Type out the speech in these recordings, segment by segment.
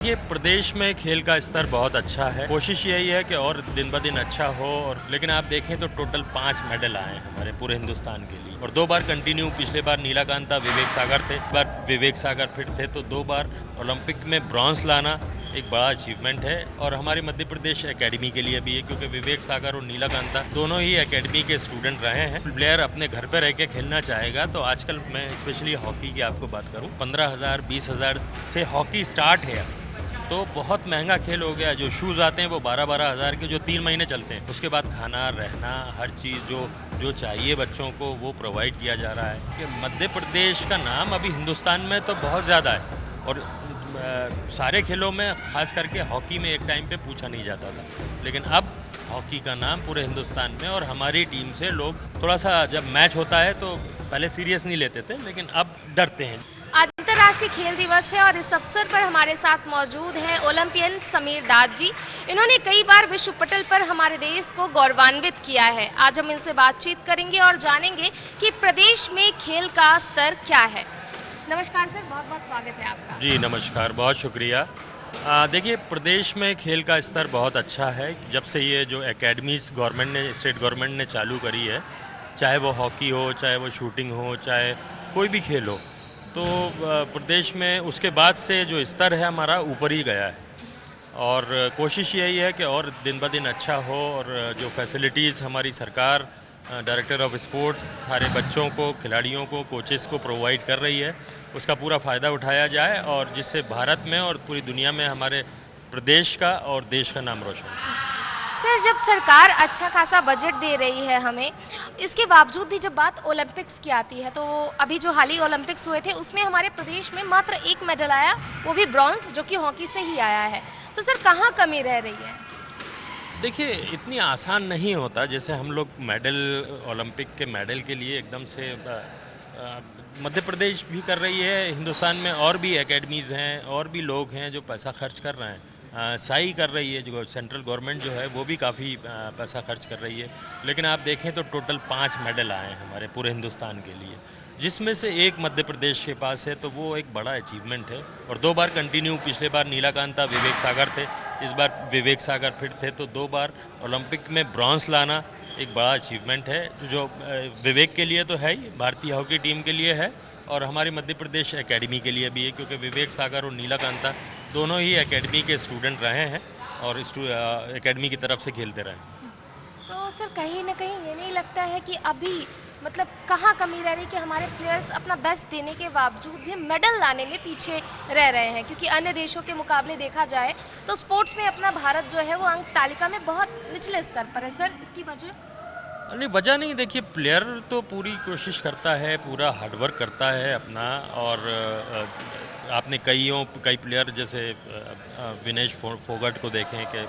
ये प्रदेश में खेल का स्तर बहुत अच्छा है। कोशिश यही है कि और दिन ब दिन अच्छा हो। और लेकिन आप देखें तो टोटल 5 मेडल आए हैं हमारे पूरे हिंदुस्तान के लिए, और 2 बार कंटिन्यू। पिछले बार नीलाकांता विवेक सागर थे, इस बार विवेक सागर फिट थे, तो 2 बार ओलंपिक में ब्रॉन्ज लाना एक बड़ा अचीवमेंट है। और हमारे मध्य प्रदेश एकेडमी के लिए भी है, क्योंकि विवेक सागर और नीलाकांता दोनों ही एकेडमी के स्टूडेंट रहे हैं। प्लेयर अपने घर पर रह के खेलना चाहेगा तो आजकल मैं स्पेशली हॉकी की आपको बात करूं, 15,000 20,000 से हॉकी स्टार्ट है। तो बहुत महंगा खेल हो गया। जो शूज़ आते हैं वो 12-12 हज़ार के, जो 3 महीने चलते हैं। उसके बाद खाना रहना हर चीज़ जो चाहिए बच्चों को वो प्रोवाइड किया जा रहा है। कि मध्य प्रदेश का नाम अभी हिंदुस्तान में तो बहुत ज़्यादा है, और सारे खेलों में ख़ास करके हॉकी में एक टाइम पे पूछा नहीं जाता था, लेकिन अब हॉकी का नाम पूरे हिंदुस्तान में। और हमारी टीम से लोग थोड़ा सा, जब मैच होता है तो पहले सीरियस नहीं लेते थे, लेकिन अब डरते हैं। आज अंतर्राष्ट्रीय खेल दिवस है और इस अवसर पर हमारे साथ मौजूद हैं ओलंपियन समीर दास जी। इन्होंने कई बार विश्व पटल पर हमारे देश को गौरवान्वित किया है। आज हम इनसे बातचीत करेंगे और जानेंगे कि प्रदेश में खेल का स्तर क्या है। नमस्कार सर, बहुत बहुत स्वागत है आपका। जी नमस्कार, बहुत शुक्रिया। देखिए, प्रदेश में खेल का स्तर बहुत अच्छा है। जब से ये जो एकेडमीज़ गवर्नमेंट ने, स्टेट गवर्नमेंट ने चालू करी है, चाहे वो हॉकी हो, चाहे वो शूटिंग हो, चाहे कोई भी खेल हो, तो प्रदेश में उसके बाद से जो स्तर है हमारा ऊपर ही गया है। और कोशिश यही है कि और दिन ब दिन अच्छा हो। और जो फैसिलिटीज़ हमारी सरकार, डायरेक्टर ऑफ स्पोर्ट्स सारे बच्चों को, खिलाड़ियों को, कोचेस को प्रोवाइड कर रही है, उसका पूरा फ़ायदा उठाया जाए, और जिससे भारत में और पूरी दुनिया में हमारे प्रदेश का और देश का नाम रोशन हो। सर, जब सरकार अच्छा खासा बजट दे रही है हमें, इसके बावजूद भी जब बात ओलंपिक्स की आती है, तो अभी जो हाल ही ओलंपिक्स हुए थे उसमें हमारे प्रदेश में मात्र 1 मेडल आया, वो भी ब्रॉन्ज, जो कि हॉकी से ही आया है। तो सर, कहाँ कमी रह रही है? देखिए, इतनी आसान नहीं होता। जैसे हम लोग मेडल, ओलंपिक के मेडल के लिए एकदम से मध्य प्रदेश भी कर रही है, हिंदुस्तान में और भी एकेडमीज़ हैं, और भी लोग हैं जो पैसा खर्च कर रहे हैं। साई कर रही है, जो सेंट्रल गवर्नमेंट जो है वो भी काफ़ी पैसा खर्च कर रही है। लेकिन आप देखें तो टोटल 5 मेडल आए हैं हमारे पूरे हिंदुस्तान के लिए, जिसमें से एक मध्य प्रदेश के पास है, तो वो एक बड़ा अचीवमेंट है। और 2 बार कंटिन्यू, पिछले बार नीलाकांता विवेक सागर थे, इस बार विवेक सागर फिट थे, तो 2 बार ओलंपिक में ब्रॉन्ज लाना एक बड़ा अचीवमेंट है। जो विवेक के लिए तो है ही, भारतीय हॉकी टीम के लिए है, और हमारे मध्य प्रदेश एकेडमी के लिए भी है, क्योंकि विवेक सागर और नीलाकांता दोनों ही एकेडमी के स्टूडेंट रहे हैं, और एकेडमी की तरफ से खेलते रहे हैं। तो सर, कहीं न कहीं ये नहीं लगता है कि अभी मतलब कहाँ कमी रह रही कि हमारे प्लेयर्स अपना बेस्ट देने के बावजूद भी मेडल लाने में पीछे रह रहे हैं? क्योंकि अन्य देशों के मुकाबले देखा जाए तो स्पोर्ट्स में अपना भारत जो है वो अंक तालिका में बहुत निचले स्तर पर है। सर, इसकी वजह? नहीं, वजह नहीं। देखिए, प्लेयर तो पूरी कोशिश करता है, पूरा हार्डवर्क करता है अपना। और आपने कई प्लेयर जैसे विनेश फोगट को देखें कि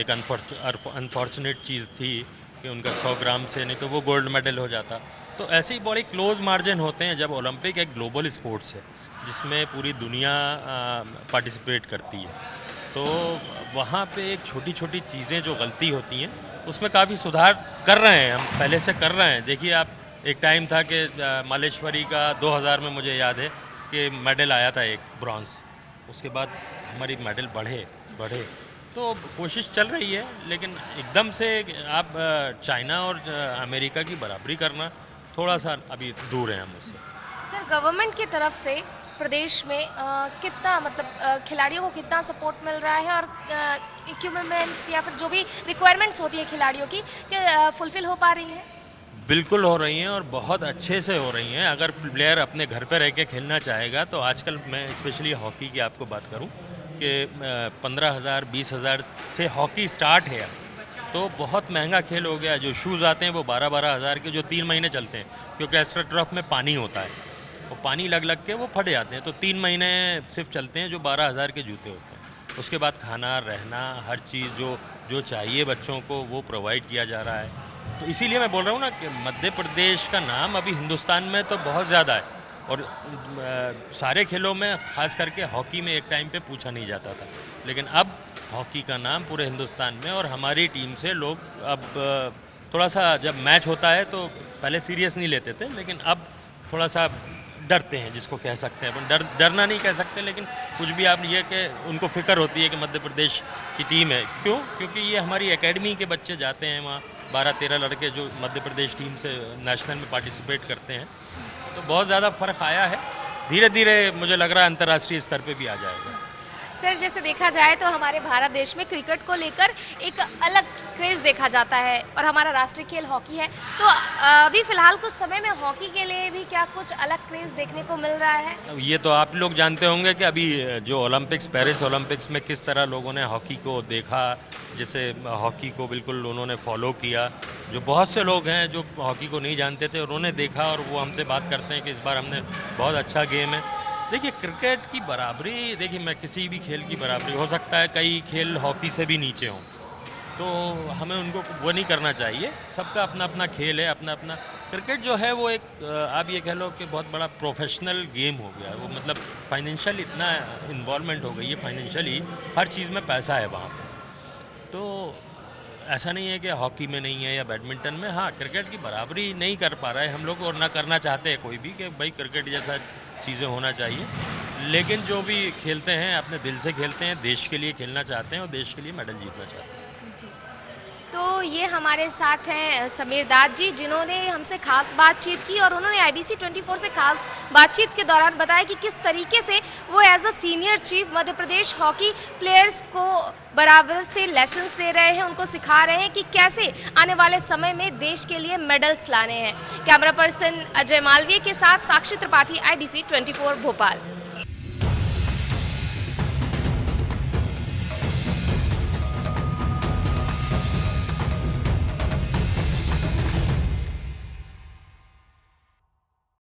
एक अनफॉर्चुनेट चीज़ थी कि उनका 100 ग्राम से, नहीं तो वो गोल्ड मेडल हो जाता। तो ऐसे ही बड़े क्लोज मार्जिन होते हैं। जब ओलंपिक एक ग्लोबल स्पोर्ट्स है जिसमें पूरी दुनिया पार्टिसिपेट करती है, तो वहाँ पे एक छोटी छोटी चीज़ें जो गलती होती हैं उसमें काफ़ी सुधार कर रहे हैं, हम पहले से कर रहे हैं। देखिए आप, एक टाइम था कि मालेश्वरी का 2000 में मुझे याद है कि मेडल आया था एक ब्रॉन्ज, उसके बाद हमारी मेडल बढ़े बढ़े। तो कोशिश चल रही है, लेकिन एकदम से आप चाइना और अमेरिका की बराबरी करना थोड़ा सा अभी दूर है हम उससे। सर, गवर्नमेंट की तरफ से प्रदेश में कितना मतलब खिलाड़ियों को कितना सपोर्ट मिल रहा है, और इक्विपमेंट्स या फिर जो भी रिक्वायरमेंट्स होती है खिलाड़ियों की, फुलफिल हो पा रही है? बिल्कुल हो रही हैं, और बहुत अच्छे से हो रही हैं। अगर प्लेयर अपने घर पे रह के खेलना चाहेगा तो आजकल मैं स्पेशली हॉकी की आपको बात करूं कि 15,000 20,000 से हॉकी स्टार्ट है। तो बहुत महंगा खेल हो गया। जो शूज़ आते हैं वो 12-12 हज़ार के, जो 3 महीने चलते हैं, क्योंकि एस्ट्रोटर्फ में पानी होता है, वो पानी लग लग के वो फट जाते हैं। तो 3 महीने सिर्फ चलते हैं, जो 12,000 के जूते होते हैं। उसके बाद खाना रहना हर चीज़ जो चाहिए बच्चों को वो प्रोवाइड किया जा रहा है। तो इसीलिए मैं बोल रहा हूँ ना कि मध्य प्रदेश का नाम अभी हिंदुस्तान में तो बहुत ज़्यादा है। और सारे खेलों में ख़ास करके हॉकी में एक टाइम पे पूछा नहीं जाता था, लेकिन अब हॉकी का नाम पूरे हिंदुस्तान में। और हमारी टीम से लोग अब थोड़ा सा, जब मैच होता है तो पहले सीरियस नहीं लेते थे, लेकिन अब थोड़ा सा डरते हैं, जिसको कह सकते हैं अपन। डरना नहीं कह सकते, लेकिन कुछ भी आप ये कि उनको फिक्र होती है कि मध्य प्रदेश की टीम है। क्यों? क्योंकि ये हमारी एकेडमी के बच्चे जाते हैं वहाँ, 12-13 लड़के जो मध्य प्रदेश टीम से नेशनल में पार्टिसिपेट करते हैं। तो बहुत ज़्यादा फ़र्क आया है। धीरे धीरे मुझे लग रहा है अंतर्राष्ट्रीय स्तर पे भी आ जाएगा। सर, जैसे देखा जाए तो हमारे भारत देश में क्रिकेट को लेकर एक अलग क्रेज़ देखा जाता है और हमारा राष्ट्रीय खेल हॉकी है। तो अभी फ़िलहाल कुछ समय में हॉकी के लिए भी क्या कुछ अलग क्रेज़ देखने को मिल रहा है? अब ये तो आप लोग जानते होंगे कि अभी जो ओलंपिक्स, पेरिस ओलंपिक्स में किस तरह लोगों ने हॉकी को देखा, जैसे हॉकी को बिल्कुल उन्होंने फॉलो किया। जो बहुत से लोग हैं जो हॉकी को नहीं जानते थे, उन्होंने देखा और वो हमसे बात करते हैं कि इस बार हमने बहुत अच्छा गेम है। देखिए, क्रिकेट की बराबरी, देखिए मैं किसी भी खेल की बराबरी, हो सकता है कई खेल हॉकी से भी नीचे हों, तो हमें उनको वो नहीं करना चाहिए। सबका अपना अपना खेल है, अपना अपना। क्रिकेट जो है वो एक आप ये कह लो कि बहुत बड़ा प्रोफेशनल गेम हो गया है। वो मतलब फाइनेंशियल इतना इन्वॉल्वमेंट हो गई है, फाइनेंशियली हर चीज़ में पैसा है वहाँ पे। तो ऐसा नहीं है कि हॉकी में नहीं है या बैडमिंटन में। हाँ, क्रिकेट की बराबरी नहीं कर पा रहे हम लोग, और ना करना चाहते हैं कोई भी कि भाई क्रिकेट जैसा चीज़ें होना चाहिए। लेकिन जो भी खेलते हैं अपने दिल से खेलते हैं, देश के लिए खेलना चाहते हैं और देश के लिए मेडल जीतना चाहते हैं। तो ये हमारे साथ हैं समीर दाद जी, जिन्होंने हमसे खास बातचीत की और उन्होंने IBC 24 से खास बातचीत के दौरान बताया कि किस तरीके से वो as a senior chief Madhya Pradesh hockey players को बराबर से लेसन्स दे रहे हैं, उनको सिखा रहे हैं कि कैसे आने वाले समय में देश के लिए मेडल्स लाने हैं। कैमरा पर्सन अजय मालवीय के साथ साक्षी त्रिपाठी, IBC 24 भोपाल।